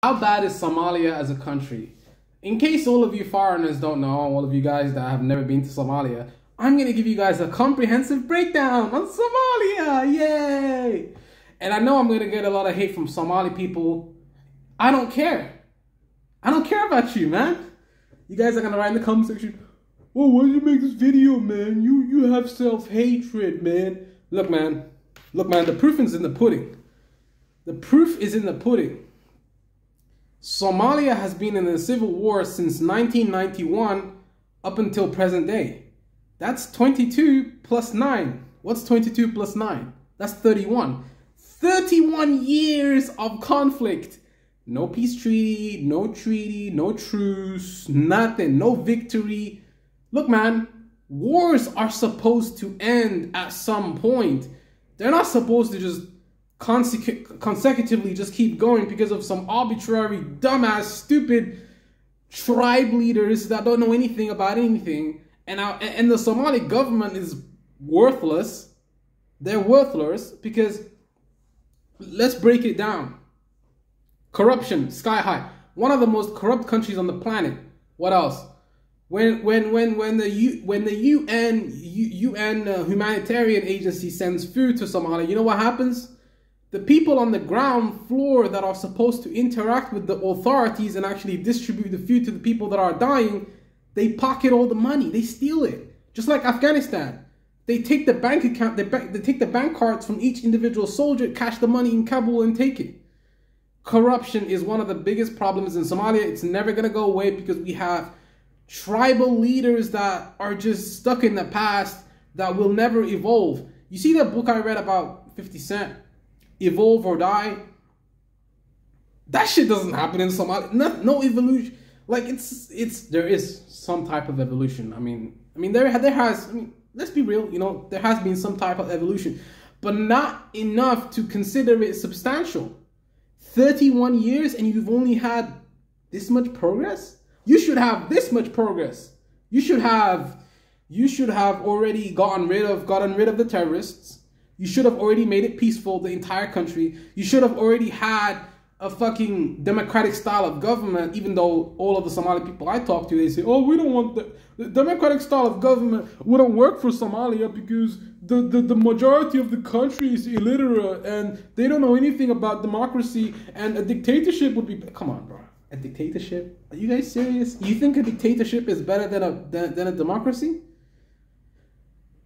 How bad is Somalia as a country? In case all of you foreigners don't know, all of you guys that have never been to Somalia, I'm going to give you guys a comprehensive breakdown on Somalia. Yay! And I know I'm going to get a lot of hate from Somali people. I don't care. I don't care about you, man. You guys are going to write in the comment section, oh, why did you make this video, man? You have self-hatred, man. Look, man, the proof is in the pudding. The proof is in the pudding. Somalia has been in a civil war since 1991 up until present day. That's 22 plus 9. What's 22 plus 9? That's 31. 31 years of conflict. No peace treaty, no truce, nothing, no victory. Look, man, wars are supposed to end at some point. They're not supposed to just consecutively just keep going because of some arbitrary, dumbass, stupid tribe leaders that don't know anything about anything. And the Somali government is worthless. They're worthless because, let's break it down. Corruption, sky high. One of the most corrupt countries on the planet. What else? When the UN humanitarian agency sends food to Somalia, you know what happens? The people on the ground floor that are supposed to interact with the authorities and actually distribute the food to the people that are dying, they pocket all the money. They steal it. Just like Afghanistan. They take the bank account, they take the bank cards from each individual soldier, cash the money in Kabul and take it. Corruption is one of the biggest problems in Somalia. It's never going to go away because we have tribal leaders that are just stuck in the past that will never evolve. You see that book I read about 50 Cent? Evolve or Die? That shit doesn't happen in Somalia. No evolution. Like there is some type of evolution. I mean there has, let's be real, there has been some type of evolution, but not enough to consider it substantial. 31 years and you've only had this much progress? You should have this much progress. You should have already gotten rid of the terrorists. You should have already made it peaceful, the entire country. You should have already had a fucking democratic style of government, even though all of the Somali people I talk to, they say, oh, we don't want the democratic style of government wouldn't work for Somalia because the majority of the country is illiterate and they don't know anything about democracy, and a dictatorship would be, come on, bro. A dictatorship? Are you guys serious? You think a dictatorship is better than a democracy?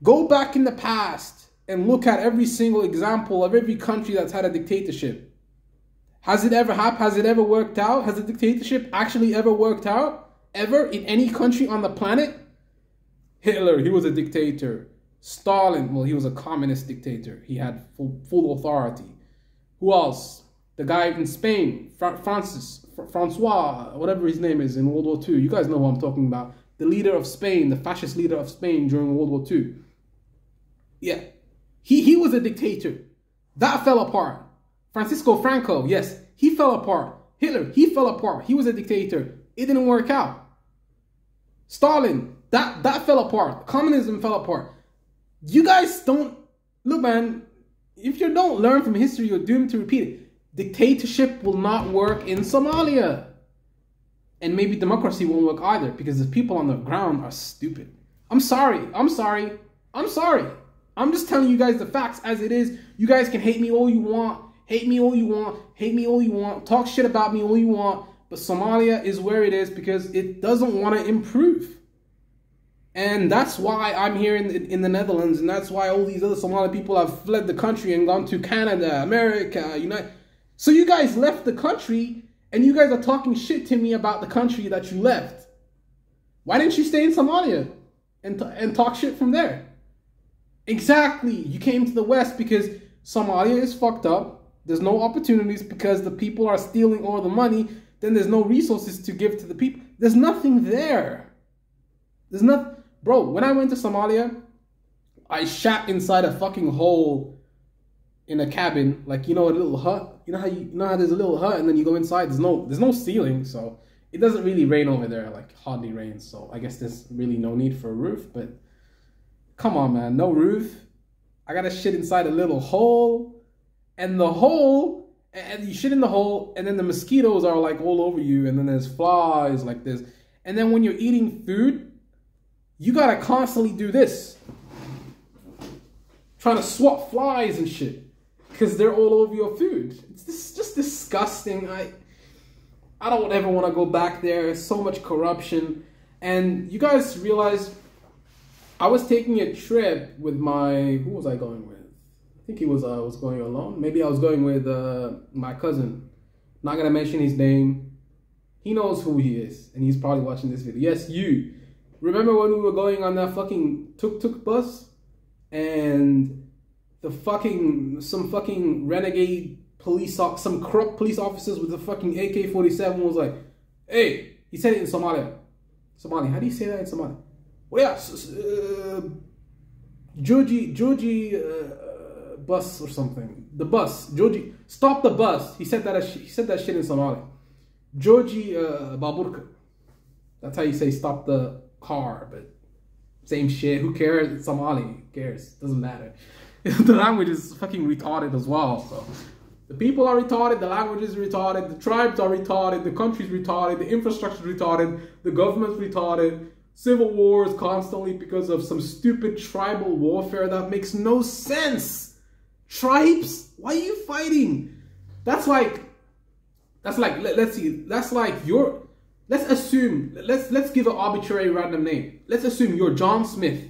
Go back in the past and look at every single example of every country that's had a dictatorship. Has it ever happened? Has it ever worked out? Has a dictatorship actually ever worked out? Ever? In any country on the planet? Hitler, he was a dictator. Stalin, well, he was a communist dictator. He had full authority. Who else? The guy in Spain, Francois, whatever his name is, in World War II. You guys know who I'm talking about. The leader of Spain, the fascist leader of Spain during World War II. Yeah. He was a dictator. That fell apart. Francisco Franco, yes, he fell apart. Hitler, he fell apart. He was a dictator. It didn't work out. Stalin, that fell apart. Communism fell apart. You guys don't, look, man, if you don't learn from history, you're doomed to repeat it. Dictatorship will not work in Somalia. And maybe democracy won't work either because the people on the ground are stupid. I'm sorry. I'm just telling you guys the facts as it is. You guys can hate me all you want. Hate me all you want. Hate me all you want. Talk shit about me all you want. But Somalia is where it is because it doesn't want to improve. And that's why I'm here in the Netherlands. And that's why all these other Somali people have fled the country and gone to Canada, America, United. So you guys left the country and you guys are talking shit to me about the country that you left. Why didn't you stay in Somalia and talk shit from there? Exactly. You came to the West because Somalia is fucked up. There's no opportunities because the people are stealing all the money. Then there's no resources to give to the people. There's nothing there. There's nothing. Bro, when I went to Somalia, I shat inside a fucking hole in a cabin. Like, a little hut. You know how there's a little hut and then you go inside. There's no ceiling. So it doesn't really rain over there. Like, hardly rains. So I guess there's really no need for a roof. But come on, man. No roof. I gotta shit inside a little hole. And the hole and you shit in the hole, and then the mosquitoes are like all over you, and then there's flies like this. And then when you're eating food, you gotta constantly do this, trying to swat flies and shit, because they're all over your food. It's just disgusting. I don't ever want to go back there. There's so much corruption. And you guys realize I was taking a trip with who was I going with? I think I was going alone. Maybe I was going with my cousin. Not going to mention his name. He knows who he is, and he's probably watching this video. Yes, you. Remember when we were going on that fucking tuk-tuk bus? And some fucking renegade some corrupt police officers with a fucking AK-47 was like, hey, he said it in Somalia. Somali, how do you say that in Somalia? Well, yeah, Georgie bus or something. The bus, Georgie, stop the bus. He said that shit in Somali. Georgie Baburka. That's how you say stop the car, but same shit. Who cares? It's Somali. Who cares? Doesn't matter. The language is fucking retarded as well. So the people are retarded, the language is retarded, the tribes are retarded, the country's retarded, the infrastructure is retarded, the government's retarded, civil wars constantly because of some stupid tribal warfare that makes no sense. Tribes? Why are you fighting? Let's give an arbitrary random name. Let's assume you're John Smith,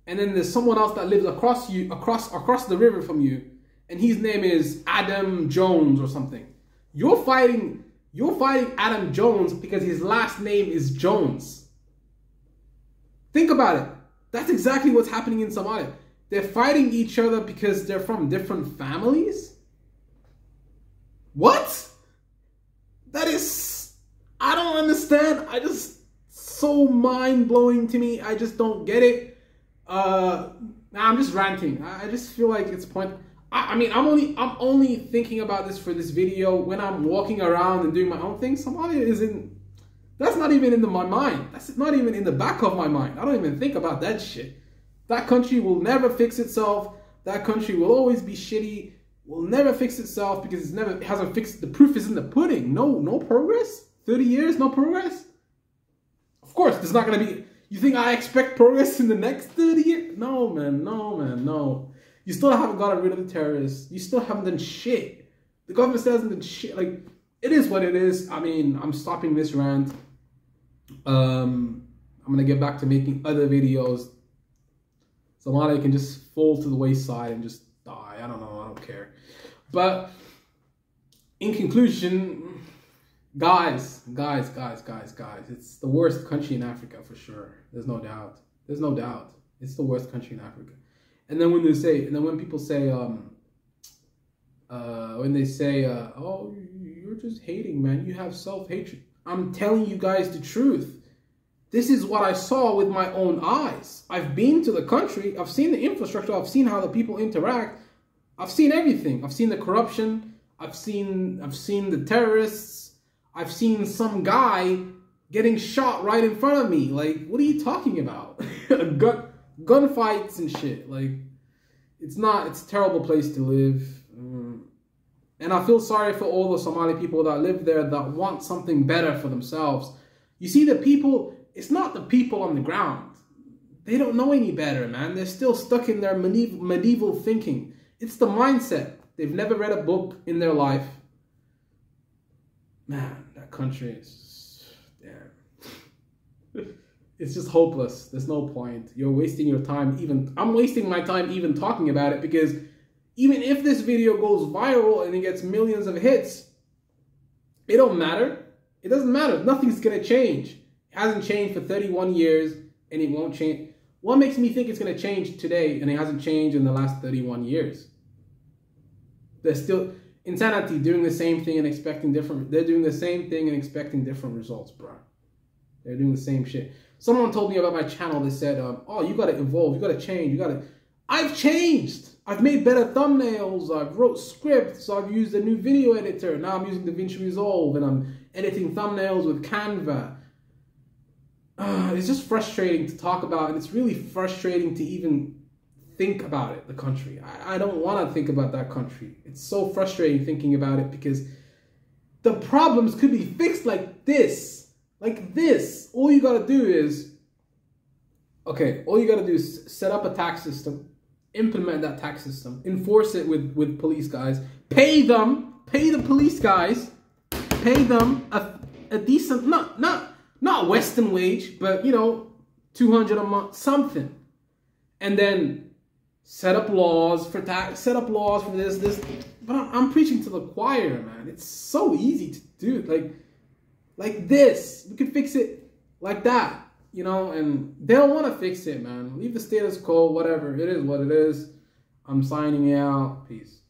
and then there's someone else that lives across the river from you, and his name is Adam Jones or something. You're fighting Adam Jones because his last name is Jones. Think about it. That's exactly what's happening in Somalia. They're fighting each other because they're from different families? What? I don't understand. So mind-blowing to me. I just don't get it. I'm just ranting. I just feel like it's I'm only thinking about this for this video when I'm walking around and doing my own thing. Somalia that's not even in my mind. That's not even in the back of my mind. I don't even think about that shit. That country will never fix itself. That country will always be shitty. Will never fix itself because it hasn't fixed. The proof is in the pudding. No progress. 30 years, no progress. Of course, there's not gonna be. You think I expect progress in the next 30 years? No, man. No. You still haven't gotten rid of the terrorists. You still haven't done shit. The government still hasn't done shit. Like, it is what it is. I mean, I'm stopping this rant. I'm gonna get back to making other videos. Somalia can just fall to the wayside and just die. I don't know. I don't care. But in conclusion, guys, it's the worst country in Africa for sure. There's no doubt. It's the worst country in Africa. And then when people say, oh, you're just hating, man. You have self-hatred. I'm telling you guys the truth. This is what I saw with my own eyes. I've been to the country. I've seen the infrastructure. I've seen how the people interact. I've seen everything. I've seen the corruption. I've seen the terrorists. I've seen some guy getting shot right in front of me. Like, what are you talking about? Gunfights and shit. Like, it's a terrible place to live. And I feel sorry for all the Somali people that live there that want something better for themselves. You see, the people, it's not the people on the ground. They don't know any better, man. They're still stuck in their medieval thinking. It's the mindset. They've never read a book in their life. Man, that country is, damn. It's just hopeless. There's no point. You're wasting your time. I'm wasting my time even talking about it, because even if this video goes viral and it gets millions of hits, it don't matter. It doesn't matter. Nothing's going to change. It hasn't changed for 31 years and it won't change. What makes me think it's going to change today and it hasn't changed in the last 31 years? They're still insanity, doing the same thing and expecting different. They're doing the same thing and expecting different results, bro. They're doing the same shit. Someone told me about my channel. They said, oh, you got to evolve. You got to change. I've changed. I've made better thumbnails. I've wrote scripts. I've used a new video editor. Now I'm using DaVinci Resolve and I'm editing thumbnails with Canva. It's just frustrating to talk about, and it's really frustrating to even think about it, the country. I don't want to think about that country. It's so frustrating thinking about it because the problems could be fixed like this. Like this. All you got to do is, all you got to do is set up a tax system, implement that tax system, enforce it with police guys, pay the police guys, pay them a decent, not Western wage, but, you know, $200 a month, something. And then set up laws for tax, set up laws for this. But I'm preaching to the choir, man. It's so easy to do. Like this. We could fix it like that, you know, and they don't want to fix it, man. Leave the status quo, whatever. It is what it is. I'm signing out. Peace.